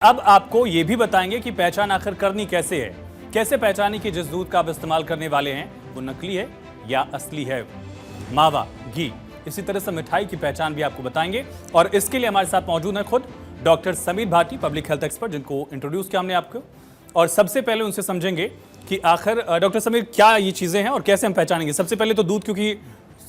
अब आपको ये भी बताएंगे कि पहचान आखिर करनी कैसे है। कैसे पहचाने कि जिस दूध का आप इस्तेमाल करने वाले हैं वो नकली है या असली है। मावा, घी, इसी तरह से मिठाई की पहचान भी आपको बताएंगे। और इसके लिए हमारे साथ मौजूद है खुद doctor Sameer Bhati, public health expert, जिनको इंट्रोड्यूस किया हमने आपको। और सबसे पहले उनसे समझेंगे कि आखिर डॉक्टर समीर क्या ये चीजें हैं और कैसे हम पहचानेंगे। सबसे पहले तो दूध, क्योंकि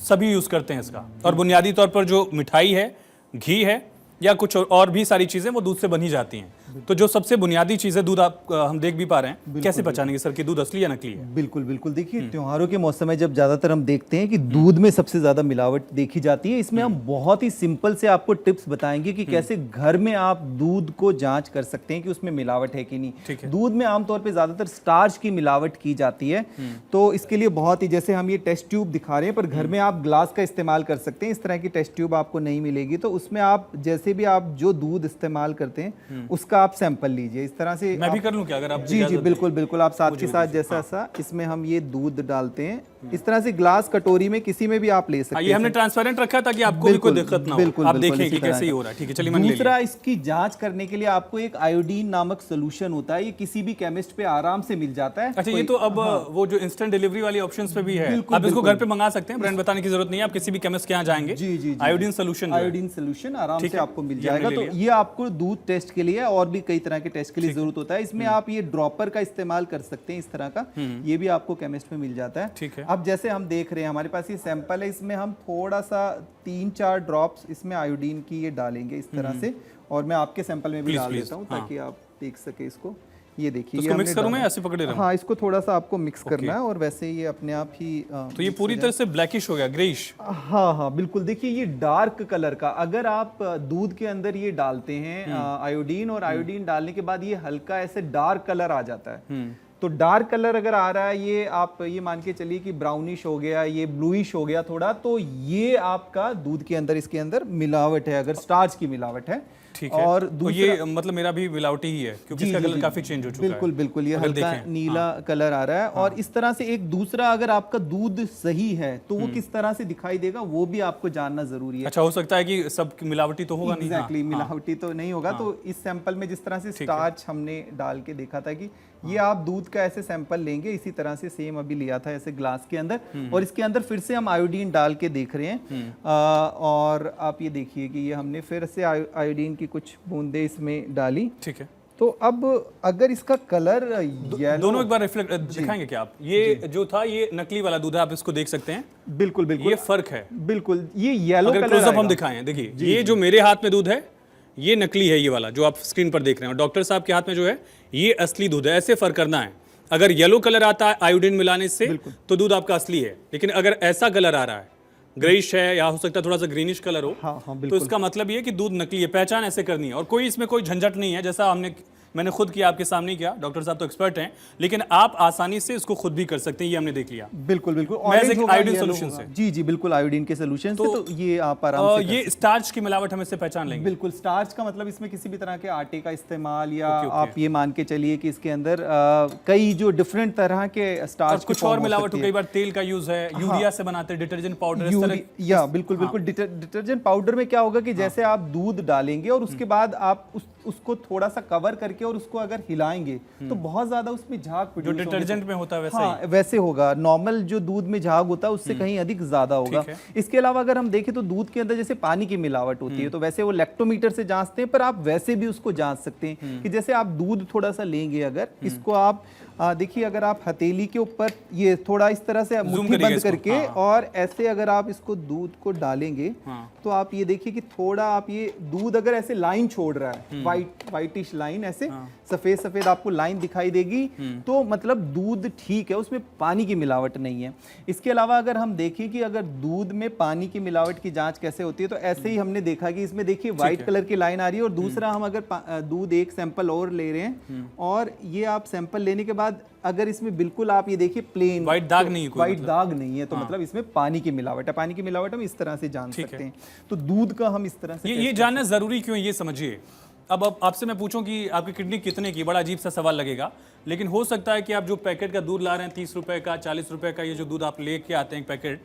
सभी यूज करते हैं इसका, और बुनियादी तौर पर जो मिठाई है, घी है या कुछ और भी सारी चीजें वो दूध से बनी जाती हैं। तो जो सबसे बुनियादी चीजें दूध हम देख भी पा रहे हैं, कैसे पहचानेंगे सर कि दूध असली या नकली है? बिल्कुल बिल्कुल। देखिए, त्योहारों के मौसम में जब ज्यादातर हम देखते हैं कि दूध में सबसे ज्यादा मिलावट देखी जाती है। इसमें हम बहुत ही सिंपल से आपको टिप्स बताएंगे कि कैसे घर में आप दूध को जांच कर सकते हैं कि उसमें मिलावट है कि नहीं। दूध में आमतौर पर ज्यादातर स्टार्च की मिलावट की जाती है, तो इसके लिए बहुत ही, जैसे हम ये टेस्ट ट्यूब दिखा रहे हैं, पर घर में आप ग्लास का इस्तेमाल कर सकते हैं। इस तरह की टेस्ट ट्यूब आपको नहीं मिलेगी, तो उसमें आप जैसे भी आप जो दूध इस्तेमाल करते हैं उसका आप सैंपल लीजिए। इस तरह से मैं भी कर लूं क्या, अगर आप? जी बिल्कुल बिल्कुल। आप साथ के साथ जैसा इसमें हम ये दूध डालते हैं, इस तरह से ग्लास कटोरी में किसी में भी आप ले सकते हैं। ये हमने ट्रांसपेरेंट रखा है ताकि आपको भी कोई दिक्कत ना हो। बिल्कुल, आप देखें कि कैसे ही हो रहा है। ठीक है, चलिए। दूसरा, इसकी जांच करने के लिए आपको एक आयोडीन नामक सोल्यूशन होता है। ये किसी भी केमिस्ट पे आराम से मिल जाता है। अच्छा, ये तो अब वो जो इंस्टेंट डिलीवरी वाली ऑप्शंस पे भी है, आप इसको घर पे मंगा सकते हैं। ब्रांड बताने की जरूरत नहीं है, आप किसी भी केमिस्ट के यहाँ जाएंगे। जी। आयोडीन सोल्यूशन आराम से आपको मिल जाएगा। तो ये आपको दूध टेस्ट के लिए और भी कई तरह के टेस्ट के लिए जरूरत होता है। इसमें आप ये ड्रॉपर का इस्तेमाल कर सकते हैं, इस तरह का। ये भी आपको केमिस्ट में मिल जाता है। ठीक है। अब जैसे हम देख रहे हैं, हमारे पास ये सैंपल है, इसमें हम थोड़ा सा 3-4 ड्रॉप्स इसमें आयोडीन की ये डालेंगे इस तरह से। और मैं आपके सैंपल में भी डाल देता हूँ ताकि आप देख सके इसको। ये देखिए, इसको मिक्स करूं मैं, ऐसे पकड़े रहूं? हाँ, इसको थोड़ा सा आपको मिक्स करना है और वैसे ये अपने आप ही तो ये पूरी तरह से ब्लैकिश हो गया, ग्रेइश। हाँ बिल्कुल। देखिए, ये डार्क कलर का, अगर आप दूध के अंदर ये डालते हैं आयोडीन, और आयोडीन डालने के बाद ये हल्का ऐसे डार्क कलर आ जाता है। तो डार्क कलर अगर आ रहा है, ये आप ये मान के चलिए कि ब्राउनिश हो गया, ये ब्लूइश हो गया थोड़ा, तो ये आपका दूध के अंदर, इसके अंदर मिलावट है, अगर स्टार्च की मिलावट है। ठीक है। और तो ये मतलब मेरा भी मिलावटी ही है, क्योंकि इसका कलर काफी चेंज हो चुका है। बिल्कुल। ये हल्का नीला कलर आ रहा है। और इस तरह से एक दूसरा, अगर आपका दूध सही है तो वो किस तरह से दिखाई देगा वो भी आपको जानना जरूरी है। अच्छा, हो सकता है कि सब मिलावटी तो होगा नहीं। एग्जैक्टली, मिलावटी तो नहीं होगा। तो इस सैंपल में जिस तरह से स्टार्च हमने डाल के देखा था कि ये आप दूध का ऐसे सैंपल लेंगे, इसी तरह से सेम अभी लिया था ऐसे ग्लास के अंदर, और इसके अंदर फिर से हम आयोडीन डाल के देख रहे हैं। और आप ये देखिए कि ये हमने फिर से आयोडीन की कुछ बूंदे इसमें डाली। ठीक है। तो अब अगर इसका कलर दोनों एक बार रिफ्लेक्ट दिखाएंगे क्या आप? ये जो था ये नकली वाला दूध है, आप इसको देख सकते हैं। बिल्कुल, ये फर्क है। बिल्कुल, ये येलो कलर क्लोजअप हम दिखाएं। देखिए, ये जो मेरे हाथ में दूध है ये नकली है, ये वाला जो आप स्क्रीन पर देख रहे हैं। और डॉक्टर साहब के हाथ में जो है ये असली दूध है। ऐसे फर्क करना है। अगर येलो कलर आता है आयोडीन मिलाने से तो दूध आपका असली है, लेकिन अगर ऐसा कलर आ रहा है, ग्रेइश है या हो सकता है थोड़ा सा ग्रीनिश कलर हो, तो इसका मतलब ये है कि दूध नकली है। पहचान ऐसे करनी है, और कोई इसमें कोई झंझट नहीं है। जैसा मैंने खुद किया, आपके सामने किया। डॉक्टर साहब तो एक्सपर्ट हैं, लेकिन आप आसानी से इसको खुद भी कर सकते हैं। ये हमने देख लिया। बिल्कुल आयोडीन सोल्यूशन से। जी बिल्कुल, आयोडीन के सोल्यूशन से। तो ये आप आराम से ये स्टार्च की मिलावट हम इससे पहचान लेंगे। बिल्कुल, स्टार्च का मतलब इसमें किसी भी तरह के आटे का इस्तेमाल, या आप ये मान के चलिए कि इसके अंदर कई जो डिफरेंट तरह के स्टार्च, कुछ और मिलावट हो। कई बार तेल का यूज है, यूरिया से बनाते हैं, डिटर्जेंट पाउडर, या बिल्कुल। डिटर्जेंट पाउडर में क्या होगा कि जैसे आप दूध डालेंगे और उसके बाद आप उसको थोड़ा सा कवर करके और उसको अगर हिलाएंगे तो बहुत ज्यादा उसमें झाग जो डिटर्जेंट में होता है वैसे होगा। नॉर्मल जो दूध में झाग होता है उससे कहीं अधिक ज्यादा होगा। इसके अलावा अगर हम देखें तो दूध के अंदर जैसे पानी की मिलावट होती है, तो वैसे वो लैक्टोमीटर से जांचते हैं, पर आप वैसे भी उसको जांच सकते हैं कि जैसे आप दूध थोड़ा सा लेंगे, अगर इसको आप देखिए, अगर आप हथेली के ऊपर ये थोड़ा इस तरह से मुट्ठी बंद करके और ऐसे अगर आप इसको दूध को डालेंगे, तो आप ये देखिए कि थोड़ा आप ये दूध अगर ऐसे लाइन छोड़ रहा है, वाइटिश लाइन, ऐसे सफेद सफेद आपको लाइन दिखाई देगी, तो मतलब दूध ठीक है, उसमें पानी की मिलावट नहीं है। इसके अलावा अगर हम देखें कि अगर दूध में पानी की मिलावट की जांच कैसे होती है, तो ऐसे ही हमने देखा कि इसमें देखिए व्हाइट कलर की लाइन आ रही है। और दूसरा, हम अगर दूध एक सैंपल और ले रहे हैं, और ये आप सैंपल लेने के बाद अगर इसमें बिल्कुल आप ये देखिए प्लेन व्हाइट दाग नहीं है, व्हाइट दाग नहीं है, तो मतलब इसमें पानी की मिलावट है। पानी की मिलावट हम इस तरह से जान सकते हैं। तो दूध का हम इस तरह से ये जानना जरूरी क्यों है, ये समझिए। अब आपसे मैं पूछूं कि आपकी किडनी कितने की, बड़ा अजीब सा सवाल लगेगा, लेकिन हो सकता है कि आप जो पैकेट का दूध ला रहे हैं 30 रुपए का, 40 रुपए का, ये जो दूध आप लेके आते हैं पैकेट,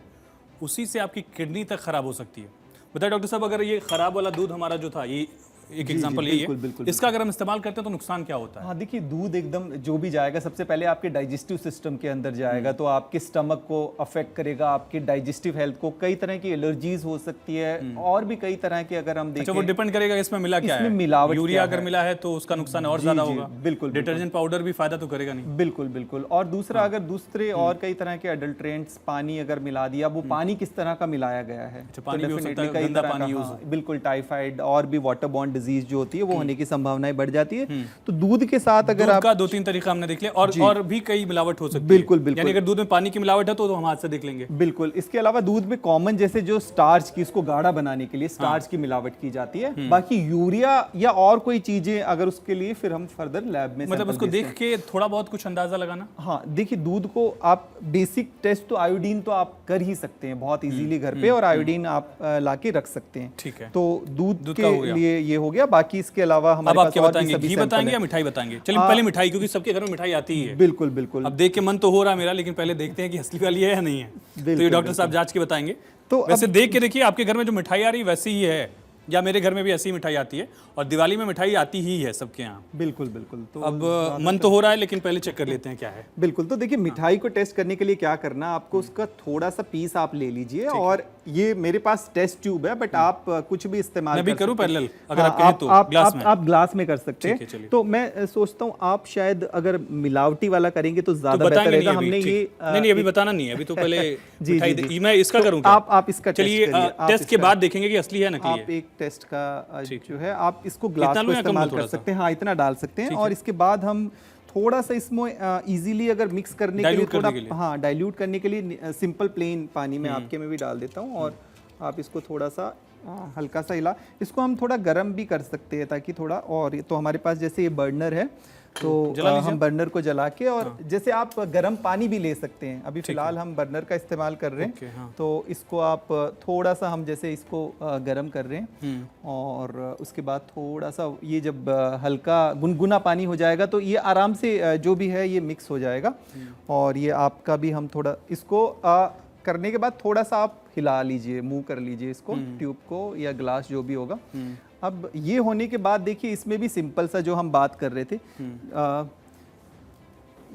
उसी से आपकी किडनी तक खराब हो सकती है। बताइए डॉक्टर साहब, अगर ये खराब वाला दूध हमारा जो था, ये एक एग्जांपल यही है। इसका अगर हम इस्तेमाल करते हैं तो नुकसान क्या होता है? हाँ देखिए, दूध एकदम जो भी जाएगा सबसे पहले आपके डाइजेस्टिव सिस्टम के अंदर जाएगा, तो आपके स्टमक को अफेक्ट करेगा, आपके डाइजेस्टिव हेल्थ को, कई तरह की एलर्जीज हो सकती है और भी कई तरह के अगर हम देखें। अच्छा, वो डिपेंड करेगा इसमें मिला क्या है। इसमें मिलावट यूरिया अगर मिला है तो उसका नुकसान और ज्यादा होगा। बिल्कुल। डिटर्जेंट पाउडर भी फायदा तो करेगा नहीं। बिल्कुल बिल्कुल। और दूसरा अगर दूसरे और कई तरह के अडल्ट्रेंट्स पानी अगर मिला दिया, वो पानी किस तरह का मिलाया गया है, पानी भी हो सकता है गंदा पानी यूज। बिल्कुल, टाइफाइड और भी वाटर बॉर्न डिजीज जो होती है वो होने की संभावनाएं बढ़ जाती है। तो दूध के साथ अगर आप 2-3 तरीका हमने देख लिया, और भी कई मिलावट हो सकती है। बिल्कुल बिल्कुल। यानी अगर दूध में पानी की मिलावट है तो हम हाथ से देख लेंगे। बिल्कुल। इसके अलावा दूध में कॉमन जैसे जो स्टार्च की, इसको गाढ़ा बनाने के लिए स्टार्च की मिलावट की जाती है। बाकी यूरिया या और कोई चीजें अगर उसके लिए फिर हम फर्दर लैब में मतलब उसको देख के थोड़ा बहुत कुछ अंदाजा लगाना। हाँ देखिए, दूध को आप बेसिक टेस्ट तो आयोडीन तो आप कर ही सकते हैं बहुत इजीली घर पे, और आयोडीन आप लाके रख सकते हैं। ठीक है। तो दूध के लिए ये हो गया। बाकी इसके अलावा हमारे पास और भी सभी घी बताएंगे या मिठाई बताएंगे? चलिए पहले मिठाई, क्योंकि सबके घर में मिठाई आती है। बिल्कुल बिल्कुल। अब देख के मन तो हो रहा है मेरा, लेकिन पहले देखते हैं कि असली वाली है या नहीं है। तो ये डॉक्टर साहब जांच के बताएंगे। तो वैसे देख के देखिए, आपके घर में जो मिठाई आ रही है वैसी ही है, या मेरे घर में भी ऐसी मिठाई आती है, और दिवाली में मिठाई आती ही है सबके यहाँ। बिल्कुल बिल्कुल। तो अब मन तो हो रहा है, लेकिन पहले चेक कर लेते हैं क्या है। बिल्कुल। तो देखिए, मिठाई को टेस्ट करने के लिए क्या करना, आपको उसका थोड़ा सा पीस आप ले लीजिए, और ये मेरे पास टेस्ट ट्यूब है, बट आप कुछ भी इस्तेमाल भी करूं पैरेलल, अगर आप कहें तो आप ग्लास में कर सकते हैं। तो मैं सोचता हूँ आप शायद अगर मिलावटी वाला करेंगे तो ज्यादा बेहतर रहेगा। हमने ये नहीं अभी बताना नहीं है, अभी तो पहले जी मैं इसका करूं क्या? आप इसका चलिए टेस्ट के बाद देखेंगे कि असली है नकली है। आप एक टेस्ट का जो है आप इसको ग्लास को इस्तेमाल कर सकते हैं। हाँ, इतना डाल सकते हैं। और इसके बाद हम थोड़ा सा इसमें इजीली अगर मिक्स करने के लिए थोड़ा, हाँ डाइल्यूट करने के लिए सिंपल प्लेन पानी में आपके में भी डाल देता हूँ, और आप इसको थोड़ा सा हल्का सा हिला, इसको हम थोड़ा गर्म भी कर सकते हैं ताकि थोड़ा, और तो हमारे पास जैसे ये बर्नर है तो हम बर्नर को जला के, और जैसे आप गर्म पानी भी ले सकते हैं। अभी फिलहाल हम बर्नर का इस्तेमाल कर रहे हैं। तो इसको आप थोड़ा सा, हम जैसे इसको गर्म कर रहे हैं, और उसके बाद थोड़ा सा ये जब हल्का गुनगुना पानी हो जाएगा तो ये आराम से जो भी है ये मिक्स हो जाएगा। और ये आपका भी हम थोड़ा इसको करने के बाद थोड़ा सा आप हिला लीजिए, मूव कर लीजिए इसको, ट्यूब को या ग्लास जो भी होगा। अब ये होने के बाद देखिए, इसमें भी सिंपल सा जो हम बात कर रहे थे,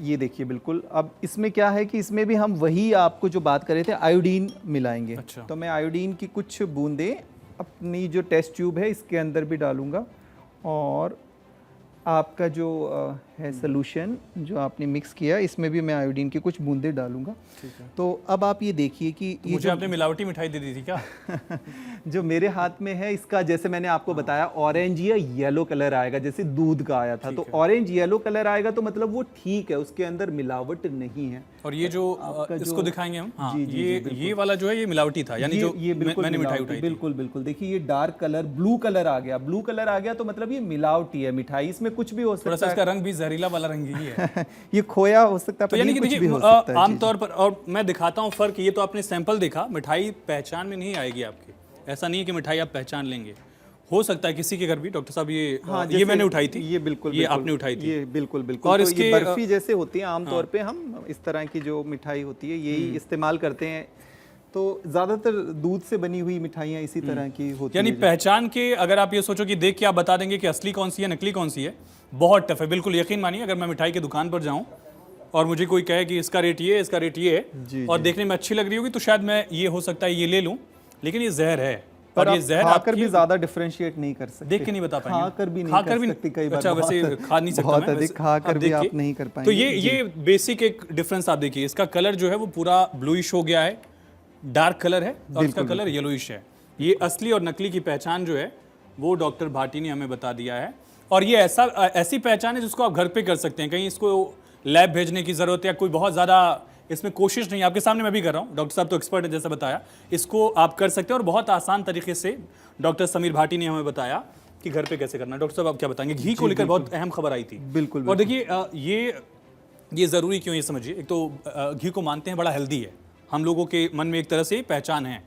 ये देखिए बिल्कुल। अब इसमें क्या है कि इसमें भी हम वही आपको जो बात कर रहे थे, आयोडीन मिलाएंगे। अच्छा। तो मैं आयोडीन की कुछ बूंदें अपनी जो टेस्ट ट्यूब है इसके अंदर भी डालूंगा, और आपका जो है सोल्यूशन जो आपने मिक्स किया, इसमें भी मैं आयोडीन की कुछ बूंदें डालूंगा। तो अब आप ये देखिए कि तो मुझे आपने मिलावटी मिठाई दे दी थी क्या? जो मेरे हाथ में है इसका, जैसे मैंने आपको बताया, ऑरेंज या येलो कलर आएगा, जैसे दूध का आया था। तो ऑरेंज येलो कलर आएगा तो मतलब वो ठीक है, उसके अंदर मिलावट नहीं है। और ये जो इसको दिखाएंगे हम, हाँ, ये वाला जो है ये मिलावटी था, यानी जो मैंने मिठाई उठाई। बिल्कुल बिल्कुल। देखिए ये डार्क कलर, ब्लू कलर आ गया। ब्लू कलर आ गया तो मतलब ये मिलावटी है मिठाई, इसमें कुछ भी हो सकता है। इसका रंग भी जहरीला वाला रंग ही है। ये खोया हो सकता है। तो यानी कि देखिए, आमतौर पर, और मैं दिखाता हूँ फर्क। ये तो आपने सैंपल देखा, मिठाई पहचान में नहीं आएगी आपकी। ऐसा नहीं है कि मिठाई आप पहचान लेंगे। हो सकता है किसी के घर भी, डॉक्टर साहब ये मैंने उठाई थी, ये बिल्कुल, ये आपने उठाई थी, ये बिल्कुल बिल्कुल। और तो इसके बर्फी जैसे होती है, आमतौर पे हम इस तरह की जो मिठाई होती है यही इस्तेमाल करते हैं। तो ज्यादातर दूध से बनी हुई मिठाइयाँ इसी तरह की होती है। यानी पहचान के अगर आप ये सोचो कि देख के आप बता देंगे कि असली कौन सी है नकली कौन सी है, बहुत टफ है। बिल्कुल यकीन मानिए, अगर मैं मिठाई की दुकान पर जाऊं और मुझे कोई कहे कि इसका रेट ये है, इसका रेट ये है, और देखने में अच्छी लग रही होगी, तो शायद मैं ये हो सकता है ये ले लूं, लेकिन ये जहर है। पर ये जहर खाकर भी ज्यादा डिफरेंशिएट नहीं कर सकते, देख के नहीं बता पाएंगे, खाकर भी नहीं कर सकते कई बार। अच्छा, वैसे खा नहीं सकता बहुत अधिक खाकर भी आप नहीं कर पाएंगे। तो ये बेसिक एक डिफरेंस आप देखिए, इसका कलर जो है वो पूरा ब्लूइश हो गया है, डार्क कलर है, और इसका कलर येलोइश है। ये असली और नकली की पहचान जो है वो डॉक्टर भाटी ने हमें बता दिया है। और ये ऐसी पहचान है जिसको आप घर पे कर सकते हैं, कहीं इसको लैब भेजने की जरूरत है, कोई बहुत ज़्यादा इसमें कोशिश नहीं। आपके सामने मैं भी कर रहा हूँ, डॉक्टर साहब तो एक्सपर्ट है जैसा बताया, इसको आप कर सकते हैं। और बहुत आसान तरीके से डॉक्टर समीर भाटी ने हमें बताया कि घर पे कैसे करना है। डॉक्टर साहब आप क्या बताएंगे? घी को लेकर बहुत अहम खबर आई थी। बिल्कुल। और देखिए, ये ज़रूरी क्यों, ये समझिए। एक तो घी को मानते हैं बड़ा हेल्दी है, हम लोगों के मन में एक तरह से पहचान है।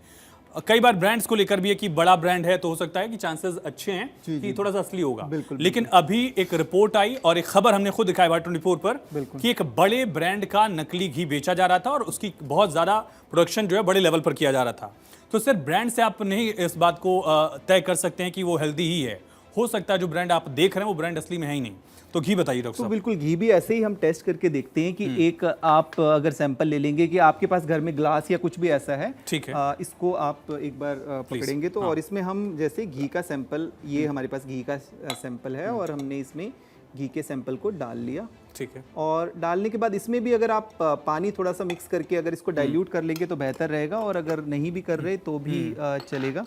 कई बार ब्रांड्स को लेकर भी है कि बड़ा ब्रांड है तो हो सकता है कि चांसेस अच्छे हैं कि थोड़ा सा असली होगा। लेकिन अभी एक रिपोर्ट आई और एक खबर हमने खुद दिखाई Y24 पर कि एक बड़े ब्रांड का नकली घी बेचा जा रहा था, और उसकी बहुत ज़्यादा प्रोडक्शन जो है बड़े लेवल पर किया जा रहा था। तो सिर्फ ब्रांड से आप नहीं इस बात को तय कर सकते हैं कि वो हेल्दी ही है। हो सकता है जो ब्रांड आप देख रहे हैं वो ब्रांड असली में है ही नहीं। तो घी बताइए डॉक्टर तो साहब। बिल्कुल घी भी ऐसे ही हम टेस्ट करके देखते हैं कि एक आप अगर सैंपल ले लेंगे कि आपके पास घर में ग्लास या कुछ भी ऐसा है, ठीक है। इसको आप एक बार पकड़ेंगे तो और इसमें हम जैसे घी का सैंपल, ये हमारे पास घी का सैंपल है और हमने इसमें घी के सैंपल को डाल लिया। ठीक है। और डालने के बाद इसमें भी अगर आप पानी थोड़ा सा मिक्स करके अगर इसको डाइल्यूट कर लेंगे तो बेहतर रहेगा, और अगर नहीं भी कर रहे तो भी चलेगा।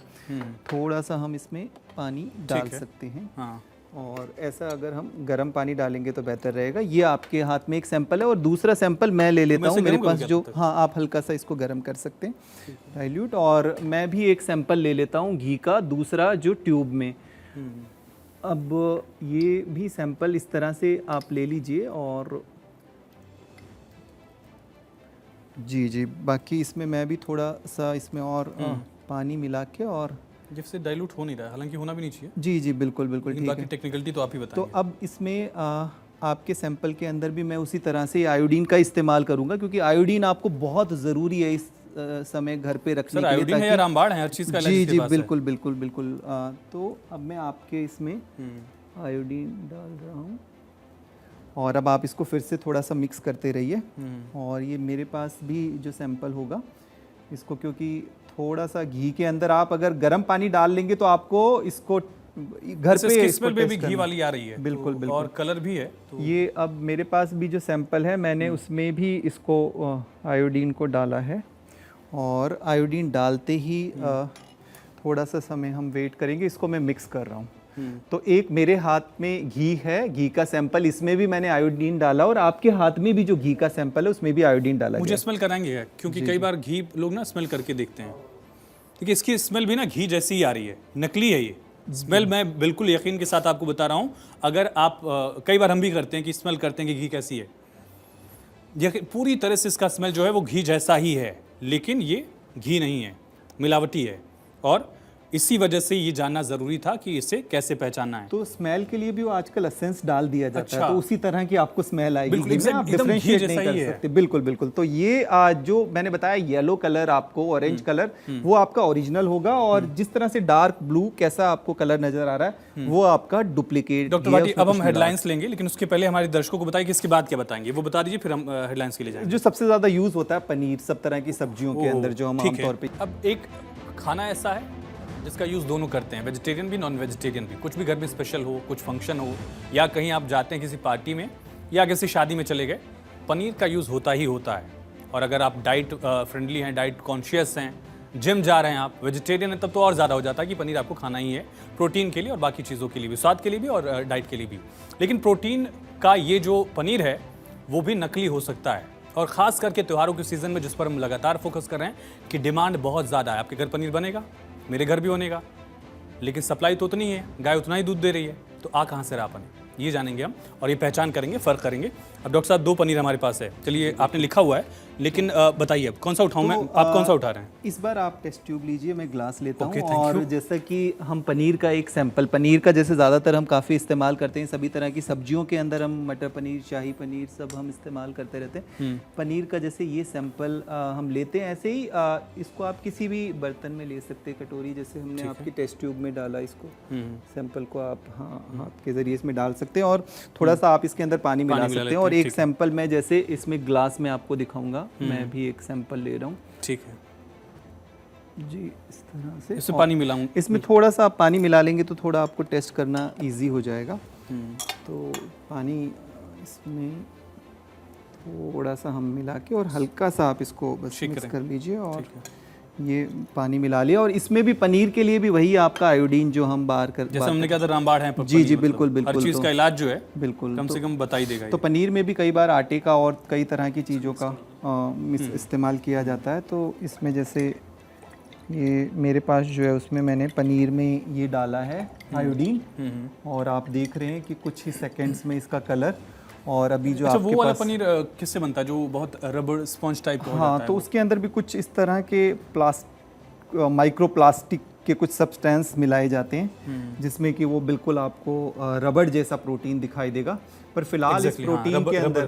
थोड़ा सा हम इसमें पानी डाल सकते हैं। हाँ। और ऐसा अगर हम गर्म पानी डालेंगे तो बेहतर रहेगा। ये आपके हाथ में एक सैंपल है और दूसरा सैंपल मैं ले लेता हूँ। मेरे पास जो, हाँ, आप हल्का सा इसको गर्म कर सकते हैं डाइल्यूट। और मैं भी एक सैंपल ले लेता हूँ घी का, दूसरा जो ट्यूब में। अब ये भी सैंपल इस तरह से आप ले लीजिए और जी बाकी इसमें मैं भी थोड़ा सा इसमें और पानी मिला के, और जिससे डाइल्यूट हो नहीं रहा है, हालांकि होना भी नहीं चाहिए। जी बिल्कुल ठीक है। बाकी टेक्निकलिटी तो आप ही बताएंगे। तो अब इसमें आपके सैंपल के अंदर भी मैं उसी तरह से आयोडीन का इस्तेमाल करूंगा, क्योंकि आयोडीन आपको बहुत ज़रूरी है इस समय घर पे रखने के लिए। आयोडीन है या रामबाण है, हर चीज़ का जी बिल्कुल बिल्कुल। तो अब मैं आपके इसमें आयोडीन डाल रहा हूँ और अब आप इसको फिर से थोड़ा सा मिक्स करते रहिए। और ये मेरे पास भी जो सैंपल होगा इसको, क्योंकि थोड़ा सा घी के अंदर आप अगर गर्म पानी डाल लेंगे तो आपको इसको घर पे स्मेल भी घी वाली आ रही है। बिल्कुल और कलर भी है तो ये अब मेरे पास भी जो सैंपल है मैंने उसमें भी इसको आयोडीन को डाला है। और आयोडीन डालते ही थोड़ा सा समय हम वेट करेंगे। इसको मैं मिक्स कर रहा हूँ। तो एक मेरे हाथ में घी है, घी का सैंपल, इसमें भी मैंने आयोडीन डाला, और आपके हाथ में भी जो घी का सैंपल है उसमें भी आयोडीन डाला। मुझे स्मेल कराएंगे, क्योंकि कई बार घी लोग ना स्मेल करके देखते हैं, क्योंकि इसकी स्मेल भी ना घी जैसी ही आ रही है, नकली है ये स्मेल। मैं बिल्कुल यकीन के साथ आपको बता रहा हूँ। अगर आप कई बार हम भी करते हैं कि स्मेल करते हैं कि घी कैसी है, ये पूरी तरह से इसका स्मेल जो है वो घी जैसा ही है, लेकिन ये घी नहीं है, मिलावटी है। और इसी वजह से ये जानना जरूरी था कि इसे कैसे पहचानना है। तो स्मेल के लिए भी वो आजकल एसेंस डाल दिया जाता अच्छा। है, तो उसी तरह की आपको स्मेल आएगी। बिल्कुल, आप डिफरेंशिएट नहीं कर सकते। बिल्कुल। तो ये जो मैंने बताया येलो कलर आपको, ऑरेंज कलर, वो आपका ओरिजिनल होगा, और जिस तरह से डार्क ब्लू कैसा आपको कलर नजर आ रहा है वो आपका डुप्लीकेट। डॉक्टर भाटी, अब हम हेडलाइंस लेंगे, लेकिन उसके पहले हमारे दर्शकों को बताइए कि इसके बाद क्या बताएंगे, वो बता दीजिए, फिर हम हेडलाइंस के लिए जाएंगे। जो सबसे ज्यादा यूज होता है पनीर, सब तरह की सब्जियों के अंदर जो हम आमतौर पे। अब एक खाना ऐसा है जिसका यूज़ दोनों करते हैं, वेजिटेरियन भी नॉन वेजिटेरियन भी। कुछ भी घर में स्पेशल हो, कुछ फंक्शन हो, या कहीं आप जाते हैं किसी पार्टी में या किसी शादी में चले गए, पनीर का यूज़ होता ही होता है। और अगर आप डाइट फ्रेंडली हैं, डाइट कॉन्शियस हैं, जिम जा रहे हैं, आप वेजिटेरियन हैं, तब तो और ज़्यादा हो जाता है कि पनीर आपको खाना ही है, प्रोटीन के लिए और बाकी चीज़ों के लिए भी, स्वाद के लिए भी और डाइट के लिए भी। लेकिन प्रोटीन का ये जो पनीर है वो भी नकली हो सकता है, और ख़ास करके त्योहारों के सीज़न में, जिस पर हम लगातार फोकस कर रहे हैं कि डिमांड बहुत ज़्यादा है। आपके घर पनीर बनेगा, मेरे घर भी बनेगा, लेकिन सप्लाई तो उतनी है, गाय उतना ही दूध दे रही है, तो आ कहाँ से रहा पनीर, ये जानेंगे हम और ये पहचान करेंगे, फ़र्क करेंगे। अब डॉक्टर साहब, 2 पनीर हमारे पास है, चलिए आपने लिखा हुआ है, लेकिन बताइए अब कौन सा उठाऊँ मैं, आप कौन सा उठा रहे हैं? इस बार आप टेस्ट ट्यूब लीजिए, मैं ग्लास लेता हूँ। और जैसा कि हम पनीर का एक सैंपल, पनीर का जैसे ज़्यादातर हम काफ़ी इस्तेमाल करते हैं, सभी तरह की सब्जियों के अंदर हम मटर पनीर, शाही पनीर सब हम इस्तेमाल करते रहते हैं। पनीर का जैसे ये सैंपल हम लेते हैं, ऐसे ही इसको आप किसी भी बर्तन में ले सकते हैं, कटोरी, जैसे हमने आपकी टेस्ट ट्यूब में डाला, इसको सैंपल को आप हाथ के ज़रिए इसमें डाल सकते हैं, और थोड़ा सा आप इसके अंदर पानी मिला सकते हैं। और एक सैंपल मैं जैसे इसमें ग्लास में आपको दिखाऊंगा, मैं भी एक सैंपल ले रहा हूँ। ठीक है जी, इस तरह से इसमें पानी मिलाऊं। इसमें थोड़ा सा आप पानी मिला लेंगे तो थोड़ा आपको टेस्ट करना इजी हो जाएगा। तो पानी इसमें थोड़ा सा हम मिला के, और हल्का सा आप इसको बस मिक्स कर लीजिए, और ये पानी मिला लिया। और इसमें भी पनीर के लिए भी वही आपका आयोडीन जो हम बाहर कर, जैसे हमने कहा था रामबाण है। जी बिल्कुल। हर चीज़ का इलाज जो है बिल्कुल कम से कम बता ही देगा। तो पनीर में भी कई बार आटे का और कई तरह की चीज़ों का इस्तेमाल किया जाता है। तो इसमें जैसे ये मेरे पास जो है उसमें मैंने पनीर में ये डाला है आयोडीन, और आप देख रहे हैं कि कुछ ही सेकंड्स में इसका कलर। और अभी जो आपके वो वाला पनीर किससे बनता है जो बहुत रबड़ स्पंज टाइप का हो जाता है? तो उसके अंदर भी कुछ इस तरह के माइक्रो प्लास्टिक के कुछ सब्सटेंस मिलाए जाते हैं, जिसमें कि वो बिल्कुल आपको रबड़ जैसा प्रोटीन दिखाई देगा। पर फिलहाल इस प्रोटीन के अंदर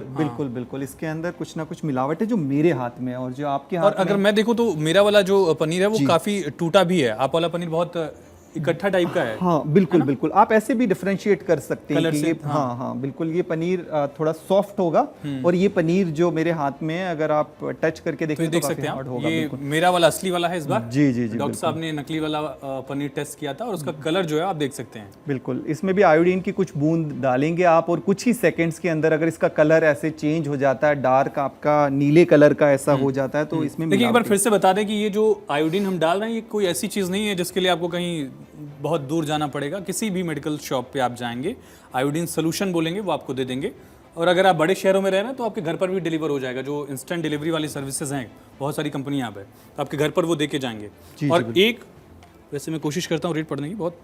बिल्कुल इसके अंदर कुछ ना कुछ मिलावट है जो मेरे हाथ में है और जो आपके हाथ में। और अगर मैं देखूं तो मेरा वाला जो पनीर है वो काफ़ी टूटा भी है, आप वाला पनीर बहुत इकट्ठा टाइप का है। हाँ बिल्कुल बिल्कुल, आप ऐसे भी डिफरेंशिएट कर सकते हैं कलर कि से, ये हाँ हाँ बिल्कुल, ये पनीर थोड़ा सॉफ्ट होगा और ये पनीर जो मेरे हाथ में है अगर आप टच करके तो देखें ये तो देख काफी सकते हैं हार्ड आप, होगा। ये बिल्कुल मेरा वाला असली वाला है इस बार। जी जी जी, डॉक्टर साहब ने नकली वाला पनीर टेस्ट किया था और उसका कलर जो है आप देख सकते हैं। बिल्कुल, इसमें भी आयोडीन की कुछ बूंद डालेंगे आप और कुछ ही सेकंड्स के अंदर अगर इसका कलर ऐसे चेंज हो जाता है, डार्क आपका नीले कलर का ऐसा हो जाता है तो इसमें देखिए एक बार फिर से बता दें कि ये जो आयोडीन हम डाल रहे हैं ये कोई ऐसी चीज़ नहीं है जिसके लिए आपको कहीं बहुत दूर जाना पड़ेगा। किसी भी मेडिकल शॉप पे आप जाएंगे, आयोडीन सोल्यूशन बोलेंगे, वो आपको दे देंगे। और अगर आप बड़े शहरों में रह रहे हैं तो आपके घर पर भी डिलीवर हो जाएगा। जो इंस्टेंट डिलीवरी वाली सर्विसेज हैं, बहुत सारी कंपनियां आप है, तो आपके घर पर वो दे के जाएंगे। और एक वैसे मैं कोशिश करता हूँ रेट पढ़ने की, बहुत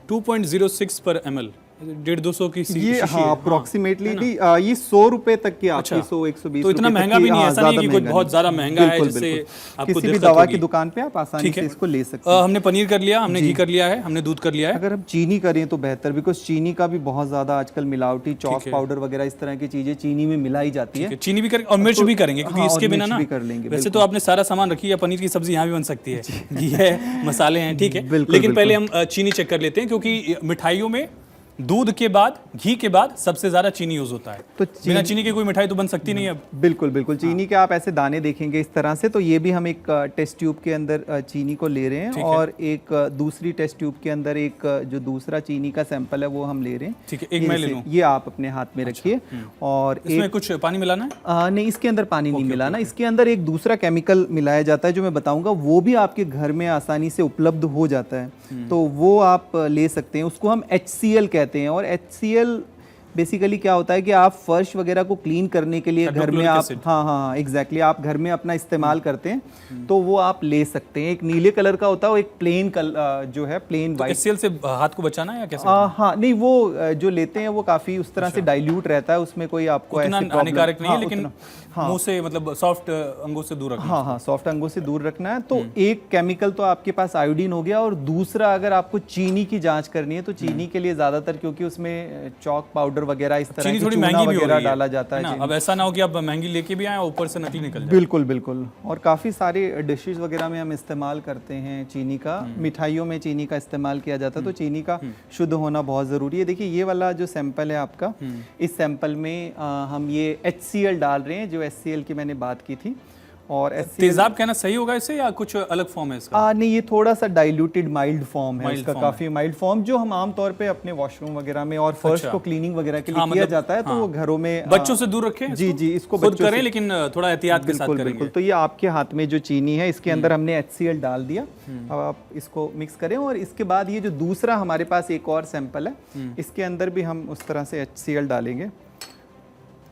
2.06 पर ml, 150-200 की ये हाँ अप्रोक्सीमेटली भी ये 100 रुपए तक की आपकी 100-120 तो इतना महंगा भी नहीं है, ऐसा नहीं है कि कुछ बहुत ज्यादा महंगा है जिससे आपको किसी भी दवा की दुकान पे आप आसानी से इसको ले सकते हैं। हमने पनीर कर लिया, हमने घी कर लिया है, हमने दूध कर लिया है। अगर हम चीनी करें तो बेहतर, बिकॉज चीनी का भी बहुत ज्यादा आजकल मिलावटी चॉक पाउडर वगैरह इस तरह की चीजें चीनी में मिलाई जाती है। चीनी भी करेंगे और मिर्च भी करेंगे क्योंकि इसके बिना ना कर लेंगे। वैसे तो आपने सारा सामान रखी है, पनीर की सब्जी यहाँ भी बन सकती है, घी है, मसाले हैं, ठीक है, लेकिन पहले हम चीनी चेक कर लेते हैं क्योंकि मिठाइयों में दूध के बाद, घी के बाद सबसे ज्यादा चीनी यूज होता है। तो बिना चीनी की कोई मिठाई तो बन सकती नहीं है। बिल्कुल बिल्कुल, चीनी के आप ऐसे दाने देखेंगे इस तरह से। तो ये भी हम एक टेस्ट ट्यूब के अंदर चीनी को ले रहे हैं और एक दूसरी टेस्ट ट्यूब के अंदर एक जो दूसरा चीनी का सैंपल है वो हम ले रहे हैं। ठीक है, एक मैं ले लूं। ये आप अपने हाथ में रखिए और इसमें कुछ पानी मिलाना है? नहीं, इसके अंदर पानी नहीं मिलाना। इसके अंदर एक दूसरा केमिकल मिलाया जाता है जो मैं बताऊंगा, वो भी आपके घर में आसानी से उपलब्ध हो जाता है, तो वो आप ले सकते हैं। उसको हम HCl कहते हैं और HCl बेसिकली क्या होता है कि आप फर्श वगैरह को क्लीन करने के लिए घर में आप हाँ एग्जैक्टली आप घर में अपना इस्तेमाल करते हैं तो वो आप ले सकते हैं। एक नीले कलर का होता है और एक प्लेन जो है प्लेन वाइट। HCl से हाथ को बचाना है या कैसे? हाँ नहीं, वो जो लेते हैं वो काफी उस तरह से डाइल्यूट रहता है, उसमें कोई आपको ऐसे हानिकारक नहीं है, लेकिन मुंह से मतलब सॉफ्ट अंगों से दूर रखना। हाँ सॉफ्ट अंगों से दूर रखना है। तो एक केमिकल तो आपके पास आयोडीन हो गया और दूसरा अगर आपको चीनी की जांच करनी है तो चीनी के लिए ज्यादातर, क्योंकि उसमें चॉक पाउडर वगैरह इस तरह की चूना वगैरह डाला जाता है। अब ऐसा ना हो कि आप महंगी लेके भी आए ऊपर से नकली निकल जाए। बिल्कुल बिल्कुल, और काफी सारे डिशेस वगैरह में हम इस्तेमाल करते हैं चीनी का, मिठाइयों में चीनी का इस्तेमाल किया जाता है, तो चीनी का शुद्ध होना बहुत जरूरी है। देखिए ये वाला जो सैंपल है आपका, इस सैंपल में हम ये HCl डाल रहे हैं, जो HCl की मैंने बात की थी। और तेजाब कहना सही होगा इसे या कुछ अलग फॉर्म है इसका? नहीं, ये थोड़ा सा डाइल्यूटेड माइल्ड फॉर्म है इसका, काफी माइल्ड फॉर्म, जो हम आमतौर पे अपने वॉशरूम वगैरह में और फर्श को क्लीनिंग वगैरह के लिए किया जाता है, तो वो घरों में बच्चों से दूर रखें। जी जी, इसको खुद करें लेकिन थोड़ा एहतियात के साथ करेंगे। बिल्कुल, तो ये आपके हाथ में जो चीनी है इसके अंदर हमने HCl डाल दिया। अब आप इसको मिक्स करें और इसके बाद ये जो दूसरा हमारे पास एक और सैंपल है, इसके अंदर भी हम उस तरह से HCl डालेंगे।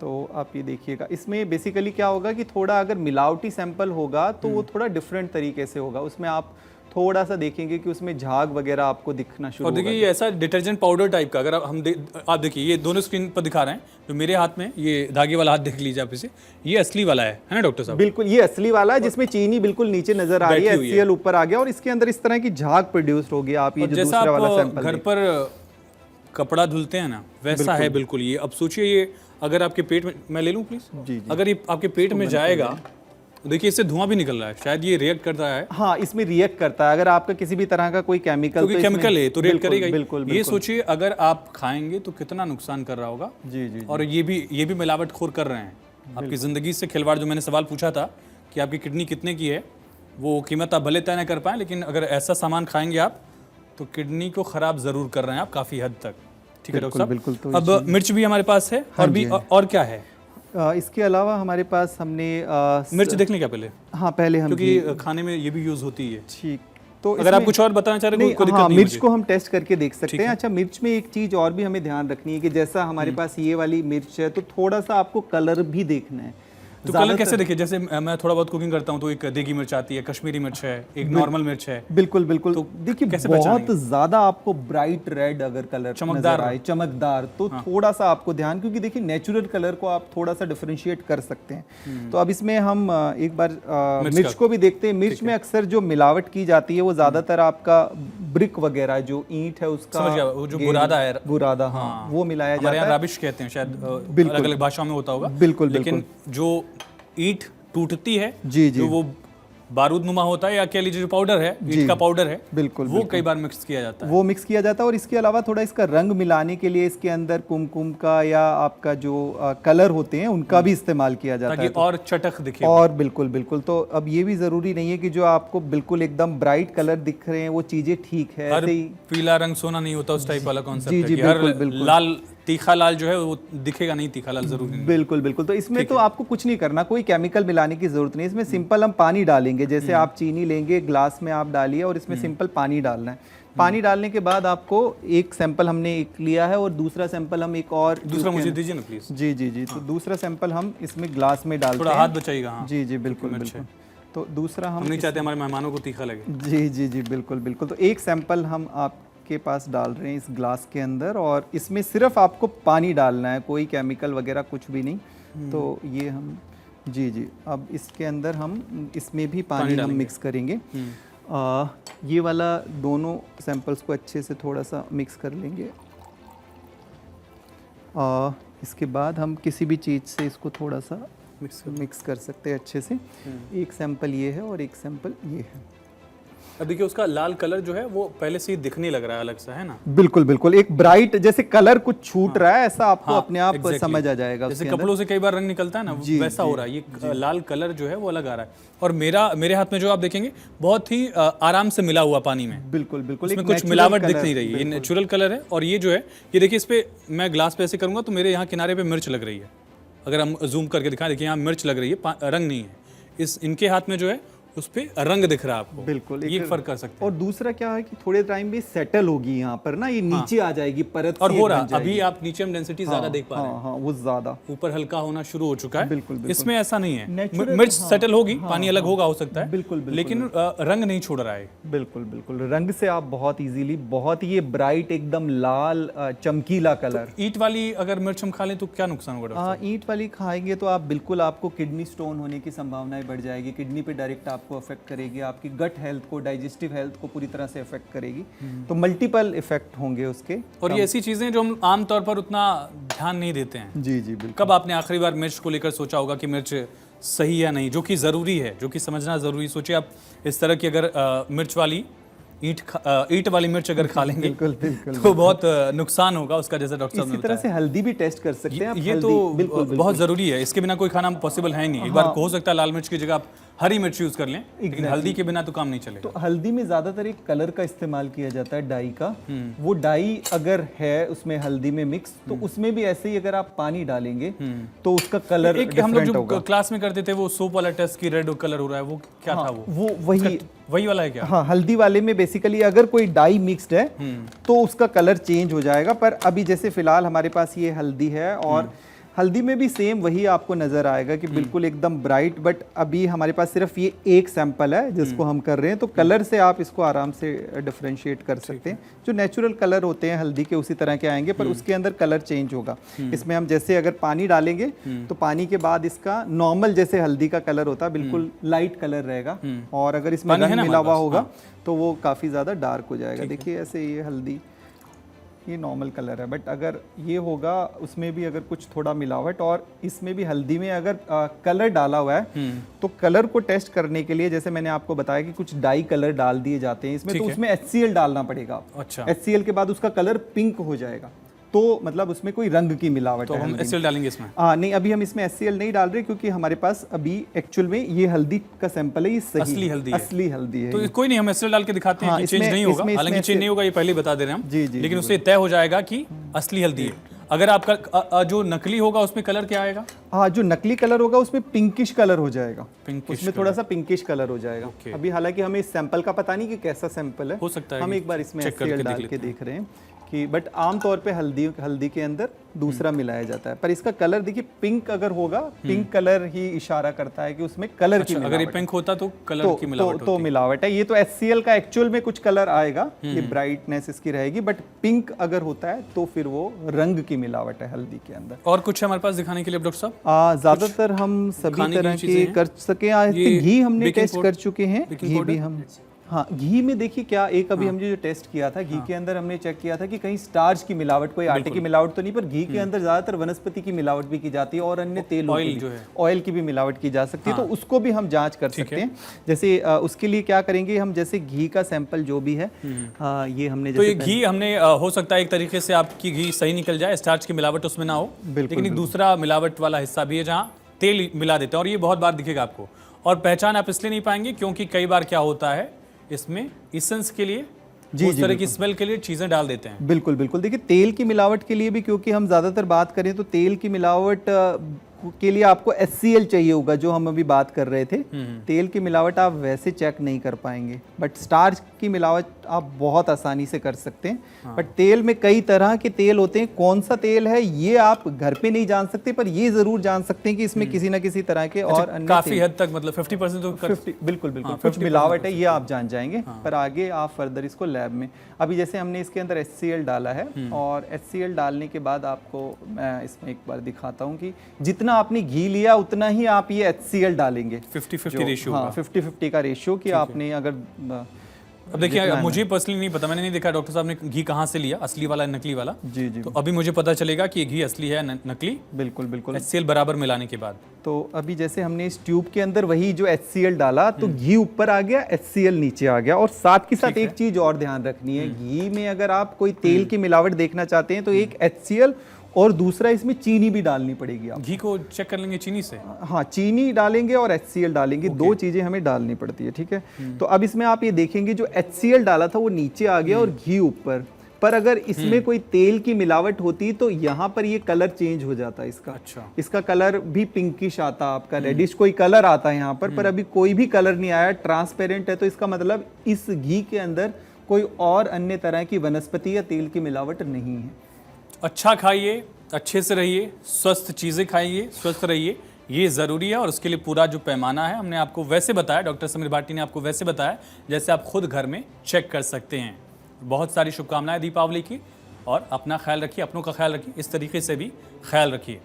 तो आप ये देखिएगा, इसमें बेसिकली क्या होगा कि थोड़ा अगर मिलावटी सैंपल होगा तो वो थोड़ा डिफरेंट तरीके से होगा, उसमें आप थोड़ा सा देखेंगे कि उसमें झाग वगैरह आपको दिखना शुरू होगा। और देखिए ये ऐसा डिटर्जेंट पाउडर टाइप का, अगर आप देखिए ये दोनों स्क्रीन पर दिखा रहे हैं, जो मेरे हाथ में ये धागे वाला हाथ देख लीजिए आप इसे, ये असली वाला है ना डॉक्टर साहब? बिल्कुल, ये असली वाला है जिसमें चीनी बिल्कुल नीचे नजर आ रही है, HCl ऊपर आ गया और इसके अंदर इस तरह की झाग प्रोड्यूस होगी। आप ये जो दूसरा वाला सैंपल घर पर कपड़ा धुलते हैं ना, वैसा है बिल्कुल ये। अब सोचिए ये अगर आपके पेट में, मैं ले लूं प्लीज? जी। अगर ये आपके पेट में जाएगा, देखिए इससे धुआं भी निकल रहा है, शायद ये रिएक्ट करता है। हाँ, इसमें रिएक्ट करता है अगर आपका किसी भी तरह का कोई केमिकल, क्योंकि केमिकल है तो रिएक्ट करेगा। बिल्कुल, ये सोचिए अगर आप खाएंगे तो कितना नुकसान कर रहा होगा। जी जी, और ये भी मिलावटखोर कर रहे हैं, आपकी जिंदगी से खिलवाड़। जो मैंने सवाल पूछा था कि आपकी किडनी कितने की है, वो कीमत आप भले तय न कर पाए, लेकिन अगर ऐसा सामान खाएंगे आप तो किडनी को खराब जरूर कर रहे हैं आप काफी हद तक। ठीक है डॉक्टर साहब? बिल्कुल। तो अब मिर्च भी हमारे पास है और भी और क्या है इसके अलावा हमारे पास? हमने मिर्च देख लें क्या पहले? हाँ पहले हम, क्योंकि खाने में ये भी यूज होती है। ठीक, तो अगर आप कुछ और बताना चाह रहे हैं कोई दिक्कत नहीं। मिर्च को हम टेस्ट करके देख सकते हैं। अच्छा, मिर्च में एक चीज और भी हमें ध्यान रखनी है कि जैसा हमारे पास ये वाली मिर्च है तो थोड़ा सा आपको कलर भी देखना है। तो कलर कैसे देखिए? जैसे मैं थोड़ा बहुत कुकिंग करता हूँ तो एक देगी मिर्च आती है, कश्मीरी मिर्च है, एक नॉर्मल मिर्च है। बिल्कुल बिल्कुल, तो देखिए बहुत ज्यादा आपको ब्राइट रेड अगर कलर चमकदार आए, चमकदार, तो थोड़ा सा आपको ध्यान, क्योंकि देखिए नेचुरल कलर को आप थोड़ा सा डिफरेंशिएट कर सकते हैं। तो अब इसमें हम एक बार मिर्च को भी देखते हैं। मिर्च में अक्सर जो मिलावट की जाती है वो ज्यादातर आपका ब्रिक वगैरह जो ईंट है उसका, जो बुरादा है, बुरादा, हाँ, वो मिलाया जाता है। राबिश कहते हैं शायद, अलग अलग भाषाओं में होता होगा। बिल्कुल, लेकिन जो ईंट टूटती है, जी जी, जो वो बारूदनुमा होता है या कह लीजिए जो पाउडर है, ईंट का पाउडर है, बिल्कुल वो कई बार मिक्स किया जाता है। वो मिक्स किया जाता है और इसके अलावा थोड़ा इसका रंग मिलाने के लिए इसके अंदर कुमकुम का या आपका जो कलर होते हैं उनका भी इस्तेमाल किया जाता है, ताकि और चटक दिखे। और बिल्कुल बिल्कुल। तो अब ये भी जरूरी नहीं है कि जो आपको बिल्कुल एकदम ब्राइट कलर दिख रहे हैं वो चीजें ठीक है, हर ऐसे ही पीला रंग सोना नहीं होता, उस टाइप वाला कॉन्सेप्ट जी, है जी, कि हर बिल्कुल, बिल्कुल। लाल तीखा लाल जो है वो दिखेगा नहीं, तीखा लाल जरूरी नहीं। बिल्कुल बिल्कुल। तो इसमें तो आपको कुछ नहीं करना, कोई केमिकल मिलाने की जरूरत नहीं। इसमें सिंपल हम पानी डालेंगे, जैसे आप चीनी लेंगे ग्लास में आप डालिए और इसमें सिंपल पानी डालना है। पानी डालने के बाद आपको एक सैंपल हमने एक लिया है और दूसरा सैंपल हम एक और दूसरा मुझे दीजिए ना प्लीज। जी जी जी। तो दूसरा सैंपल हम इसमें ग्लास में डालते थोड़ा हैं। हाथ बचाइएगा। हाँ जी जी बिल्कुल बिल्कुल। तो दूसरा हम नहीं चाहते हमारे मेहमानों को तीखा लगे। जी जी जी बिल्कुल बिल्कुल। तो एक सैंपल हम आपके पास डाल रहे हैं इस ग्लास के अंदर और इसमें सिर्फ आपको पानी डालना है, कोई केमिकल वगैरह कुछ भी नहीं। तो ये हम जी जी अब इसके अंदर हम इसमें भी पानी हम मिक्स करेंगे। ये वाला दोनों सैंपल्स को अच्छे से थोड़ा सा मिक्स कर लेंगे। इसके बाद हम किसी भी चीज़ से इसको थोड़ा सा मिक्स कर सकते हैं अच्छे से। एक सैंपल ये है और एक सैंपल ये है। अब देखिए उसका लाल कलर जो है वो पहले से ही दिखने लग रहा है अलग सा, है ना? बिल्कुल बिल्कुल। एक ब्राइट जैसे कलर कुछ छूट रहा है ऐसा आपको अपने आप समझ आ जाएगा। जैसे कपड़ों से कई बार रंग निकलता है ना, वैसा हो रहा है। ये लाल कलर जो है वो अलग आ रहा है। और मेरे हाथ में जो आप देखेंगे बहुत ही आराम से मिला हुआ पानी में। बिल्कुल बिल्कुल। इसमें कुछ मिलावट दिख नहीं रही है, ये नेचुरल कलर है। और ये जो है ये देखिए, इस पे मैं ग्लास पे ऐसे करूंगा तो मेरे यहाँ किनारे पे मिर्च लग रही है। अगर हम जूम करके दिखाएं, देखिए यहाँ मिर्च लग रही है, रंग नहीं है। इनके हाथ में जो है उस पे रंग दिख रहा है आपको। बिल्कुल, ये फर्क कर सकते हैं। और दूसरा क्या है कि थोड़े टाइम में सेटल होगी यहाँ पर ना, ये नीचे आ जाएगी परत और हो रहा है। अभी आप नीचे हम डेंसिटी ज्यादा देख पा रहे हैं। हाँ, वो ज्यादा ऊपर हल्का होना शुरू हो चुका है। बिल्कुल, बिल्कुल। इसमें ऐसा नहीं है, मिर्च सेटल होगी, पानी अलग होगा हो सकता है, बिल्कुल, लेकिन रंग नहीं छोड़ रहा है। बिल्कुल बिल्कुल। रंग से आप बहुत इजीली, बहुत ये ब्राइट एकदम लाल चमकीला कलर। ईंट वाली अगर मिर्च हम खा लें तो क्या नुकसान होगा? ईंट वाली खाएंगे तो आप बिल्कुल, आपको किडनी स्टोन होने की संभावनाएं बढ़ जाएगी। किडनी पे डायरेक्ट आपको अफेक्ट करेगी, आपकी गट हेल्थ को, डाइजेस्टिव हेल्थ को पूरी तरह से अफेक्ट करेगी। तो मल्टीपल इफेक्ट होंगे उसके। और ये ऐसी चीजें जो हम आमतौर पर उतना ध्यान नहीं देते हैं। जी जी बिल्कुल। कब आपने आखिरी बार मिर्च को लेकर सोचा होगा कि मिर्च सही या नहीं, जो कि जरूरी है, जो कि समझना जरूरी। सोचिए आप इस तरह की अगर मिर्च वाली ईंट वाली मिर्च अगर खा लेंगे बिल्कुल बिल्कुल तो बहुत नुकसान होगा उसका, जैसे डॉक्टर साहब ने इसी तरह से हल्दी भी टेस्ट कर सकते हैं आप। ये तो बहुत जरूरी है, इसके बिना कोई खाना पॉसिबल है ही नहीं। एक बार हो सकता है लाल मिर्च की जगह आप हरी मिर्च यूज कर लें, लेकिन हल्दी के बिना तो काम नहीं चलेगा। तो हल्दी में ज्यादातर एक कलर का इस्तेमाल किया जाता है, डाई का। वो डाई अगर है उसमें हल्दी में मिक्स, तो उसमें भी ऐसे ही अगर आप पानी डालेंगे तो उसका कलर एक हम लोग जो क्लास में करते थे वो सोप वाला टेस्ट की रेड कलर हो रहा है, वो क्या था? वो वही वाला है क्या? हाँ, हल्दी वाले में बेसिकली अगर कोई डाई मिक्स्ड है तो उसका कलर चेंज हो जाएगा। पर अभी जैसे फिलहाल हमारे पास ये हल्दी है और हल्दी में भी सेम वही आपको नजर आएगा कि बिल्कुल एकदम ब्राइट। बट अभी हमारे पास सिर्फ ये एक सैंपल है जिसको हम कर रहे हैं, तो कलर से आप इसको आराम से डिफरेंशिएट कर सकते हैं। जो नेचुरल कलर होते हैं हल्दी के उसी तरह के आएंगे, पर उसके अंदर कलर चेंज होगा। इसमें हम जैसे अगर पानी डालेंगे तो पानी के बाद इसका नॉर्मल जैसे हल्दी का कलर होता है बिल्कुल लाइट कलर रहेगा, और अगर इसमें रंग मिला हुआ होगा तो वो काफी ज्यादा डार्क हो जाएगा। देखिए ऐसे ये हल्दी, ये नॉर्मल कलर है। बट अगर ये होगा उसमें भी अगर कुछ थोड़ा मिलावट, और इसमें भी हल्दी में अगर कलर डाला हुआ है तो कलर को टेस्ट करने के लिए जैसे मैंने आपको बताया कि कुछ डाई कलर डाल दिए जाते हैं इसमें, तो उसमें HCl डालना पड़ेगा। अच्छा। HCl के बाद उसका कलर पिंक हो जाएगा, तो मतलब उसमें कोई रंग की मिलावट तो है। हम HCl डालेंगे इसमें? नहीं, अभी हम इसमें HCl नहीं डाल रहे क्योंकि हमारे पास अभी एक्चुअल में ये हल्दी का सैंपल है, ये सही असली हल्दी है। तो कोई नहीं, हम HCl डाल के दिखाते हैं कि चेंज नहीं होगा। हालांकि चेंज नहीं होगा, ये पहले बता दे रहे हैं हम। जी जी। लेकिन उससे तय हो जाएगा कि असली हल्दी है। अगर आपका जो नकली होगा उसमें कलर क्या आएगा? हाँ, जो नकली कलर होगा उसमें पिंकिश कलर हो जाएगा, उसमें थोड़ा सा पिंकिश कलर हो जाएगा। अभी हालांकि हमें इस सैंपल का पता नहीं कि कैसा सैंपल है, हो सकता है हम एक बार इसमें HCl डाल के देख रहे हैं कि, बट आमतौर पे हल्दी के अंदर दूसरा मिलाया जाता है। पर इसका कलर देखिए पिंक अगर होगा, पिंक कलर ही इशारा करता है कि उसमें कलर की मिलावट। अगर ये पिंक होता तो कलर की मिलावट तो मिलावट है। ये तो HCl का एक्चुअल में कुछ कलर आएगा, ये ब्राइटनेस इसकी रहेगी, बट पिंक अगर होता है तो फिर वो रंग की मिलावट है हल्दी के अंदर। और कुछ है हमारे पास दिखाने के लिए डॉक्टर साहब? ज्यादातर हम सभी तरह के कर सके। घी हमने टेस्ट कर चुके हैं, घी भी हम हाँ, घी में देखिए क्या एक अभी हमने जो टेस्ट किया था, घी के अंदर हमने चेक किया था कि कहीं स्टार्च की मिलावट, कोई आटे की मिलावट तो नहीं, पर घी के अंदर ज्यादातर वनस्पति की मिलावट भी की जाती है और अन्य तेल ऑयल की भी मिलावट की जा सकती है। तो उसको भी हम जांच कर सकते हैं। जैसे उसके लिए क्या करेंगे हम, जैसे घी का सैंपल जो भी है, ये हमने तो ये घी हमने हो सकता है एक तरीके से आपकी घी सही निकल जाए, स्टार्च की मिलावट उसमें ना हो, लेकिन एक दूसरा मिलावट वाला हिस्सा भी है जहाँ तेल मिला देते हैं, और ये बहुत बार दिखेगा आपको। और पहचान आप इसलिए नहीं पाएंगे क्योंकि कई बार क्या होता है, इसमें इसेंस के लिए उस तरह की स्मेल के लिए चीजें डाल देते हैं। बिल्कुल बिल्कुल। देखिए तेल की मिलावट के लिए भी, क्योंकि हम ज्यादातर बात करें तो तेल की मिलावट के लिए आपको HCl चाहिए होगा, जो हम अभी बात कर रहे थे। तेल की मिलावट आप वैसे चेक नहीं कर पाएंगे, बट स्टार्च की मिलावट आप बहुत आसानी से कर सकते हैं। बट तेल में कई तरह के तेल होते हैं, कौन सा तेल है ये आप घर पे नहीं जान सकते, पर ये जरूर जान सकते हैं कि इसमें किसी ना किसी तरह के और अन्य काफी हद तक, मतलब 50% तो 50 बिल्कुल बिल्कुल कुछ मिलावट है, ये आप जान जाएंगे। पर आगे आप फर्दर इसको लैब में, अभी जैसे हमने इसके अंदर HCl डाला है, और HCl डालने के बाद आपको मैं इसमें एक बार दिखाता हूँ कि जितना आपने घी लिया उतना ही आप ये HCl डालेंगे। 50-50 रेशियो। हाँ, 50-50 का रेशियो कि आपने अगर अब देखिए, मुझे पर्सनली नहीं पता, मैंने नहीं देखा डॉक्टर साहब ने घी कहाँ से लिया, असली वाला नकली वाला। जी जी। तो अभी मुझे पता चलेगा कि ये घी असली है नकली। बिल्कुल बिल्कुल। HCl बराबर मिलाने के बाद। तो अभी जैसे हमने इस ट्यूब के अंदर वही जो HCl डाला, तो घी ऊपर आ गया, HCl नीचे आ गया। और साथ के साथ एक चीज और ध्यान रखनी है, घी में अगर आप कोई तेल की मिलावट देखना चाहते हैं तो एक HCl और दूसरा इसमें चीनी भी डालनी पड़ेगी। आप घी को चेक कर लेंगे चीनी से? हाँ, चीनी डालेंगे और HCl डालेंगे, दो चीजें हमें डालनी पड़ती है, ठीक है। तो अब इसमें आप ये देखेंगे जो HCl डाला था वो नीचे आ गया और घी ऊपर। पर अगर इसमें कोई तेल की मिलावट होती तो यहाँ पर ये कलर चेंज हो जाता है इसका। अच्छा। इसका कलर भी पिंकिश आता, आपका रेडिश कोई कलर आता है यहाँ पर अभी कोई भी कलर नहीं आया, ट्रांसपेरेंट है। तो इसका मतलब इस घी के अंदर कोई और अन्य तरह की वनस्पति या तेल की मिलावट नहीं है। अच्छा खाइए, अच्छे से रहिए, स्वस्थ चीज़ें खाइए, स्वस्थ रहिए, ये ज़रूरी है। और उसके लिए पूरा जो पैमाना है हमने आपको वैसे बताया, डॉक्टर समीर भाटी ने आपको वैसे बताया जैसे आप खुद घर में चेक कर सकते हैं। बहुत सारी शुभकामनाएं दीपावली की, और अपना ख्याल रखिए, अपनों का ख्याल रखिए, इस तरीके से भी ख्याल रखिए।